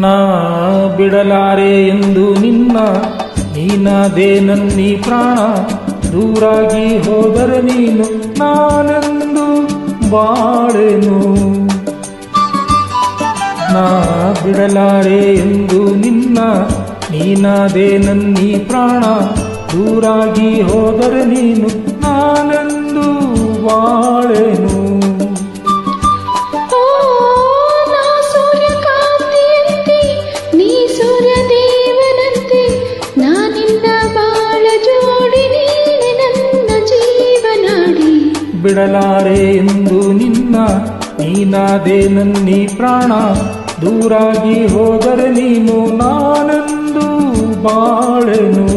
ನಾ ಬಿಡಲಾರೆ ಎಂದು ನಿನ್ನ, ನೀನಾದೆ ನನ್ನೀ ಪ್ರಾಣ. ದೂರಾಗಿ ಹೋದರೆ ನೀನು ನಾನೆಂದು ಬಾಳೆನು. ನಾ ಬಿಡಲಾರೆ ಎಂದು ನಿನ್ನ, ನೀನಾದೆ ನನ್ನೀ ಪ್ರಾಣ. ದೂರಾಗಿ ಹೋದರೆ ನೀನು ನಾನೆಂದು ಬಾಳೆನು. ಬಿಡಲಾರೆ ಎಂದು ನಿನ್ನ, ನೀನಾದೆ ನನ್ನೀ ಪ್ರಾಣ. ದೂರಾಗಿ ಹೋದರೆ ನೀನು ನಾನೆಂದು ಬಾಳೆನು.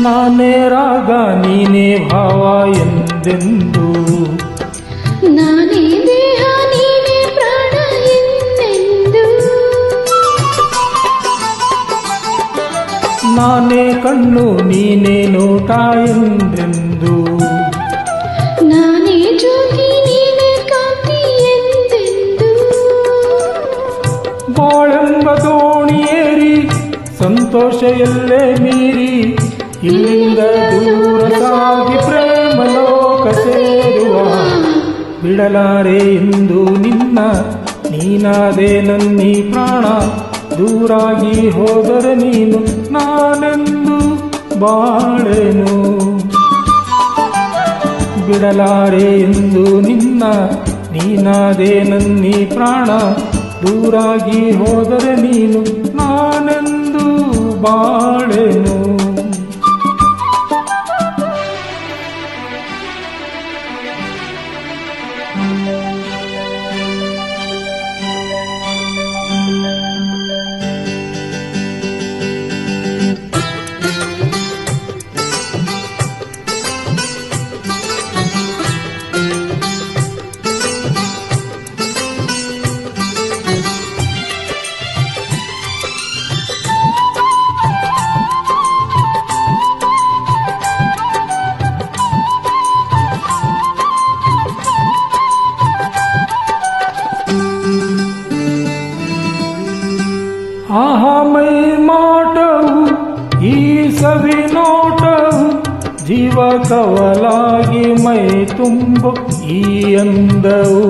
ನಾನೇ ರಾಗ ನೀನೇ ಭಾವ ಎಂದೆಂದು, ನಾನೇ ದೇಹ ನೀನೇ ಪ್ರಾಣ ಎಂದೆಂದು. ನಾನೇ ಕಣ್ಣು ನೀನೇ ನೋಟ ಎಂದೆಂದು, ನಾನೇ ಜ್ಯೋತಿ ನೀನೇ ಕಾಂತಿ ಎಂದೆಂದು. ಬಾಳೆಂಬ ದೋಣಿಯೇರಿ ಸಂತೋಷ ಎಲ್ಲೇ ಮೀರಿ, ಇಲ್ಲಿಂದ ದೂರ ಸಾಗಿ ಪ್ರೇಮ ಲೋಕ ಸೇರುವ. ಬಿಡಲಾರೆ ಎಂದು ನಿನ್ನ, ನೀನಾದೆ ನನ್ನೀ ಪ್ರಾಣ. ದೂರಾಗಿ ಹೋದರೆ ನೀನು ನಾನೆಂದು ಬಾಳೆನು. ಬಿಡಲಾರೆ ಎಂದು ನಿನ್ನ, ನೀನಾದೆ ನನ್ನೀ ಪ್ರಾಣ. ದೂರಾಗಿ ಹೋದರೆ ನೀನು ನಾನೆಂದು ಬಾಳೆನು. ಆಹಾ ಮೈ ಮಾಟವು ಈ ಸವಿ ನೋಟವು, ಜೀವ ಕವಲಾಗಿ ಮೈ ತುಂಬ ಈ ಅಂದವು.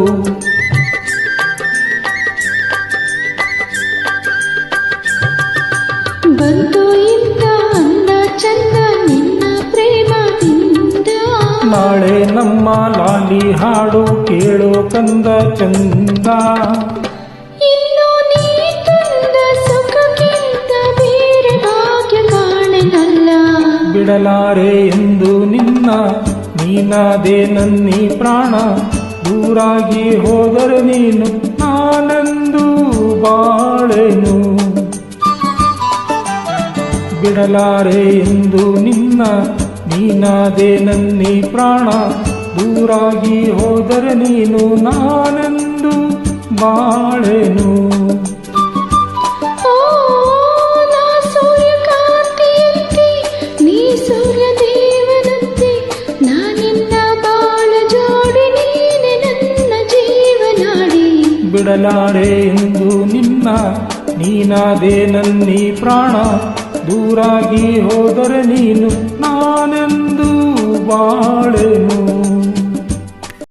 ಬಂತು ಇಂದ ಅಂದ ಚಂದ ನಿನ್ನ ಪ್ರೇಮದಿಂದ. ನಾಳೆ ನಮ್ಮ ಲಾಲಿ ಹಾಡು ಕೇಳೋ ಕಂದ ಚಂದ. ಬಿಡಲಾರೆ ಎಂದು ನಿನ್ನ, ನೀನಾದೆ ನನ್ನೀ ಪ್ರಾಣ. ದೂರಾಗಿ ಹೋದರೆ ನೀನು ನಾನೆಂದು ಬಾಳೆನು. ಬಿಡಲಾರೆ ಎಂದು ನಿನ್ನ, ನೀನಾದೆ ನನ್ನೀ ಪ್ರಾಣ. ದೂರಾಗಿ ಹೋದರೆ ನೀನು ನಾನೆಂದು ಬಾಳೆನು. ಬಿಡಲಾರೆ ಎಂದು ನಿನ್ನ, ನೀನಾದೆ ನನ್ನೀ ಪ್ರಾಣ. ದೂರಾಗಿ ಹೋದರೆ ನೀನು ನಾನೆಂದು ಬಾಳೆನು.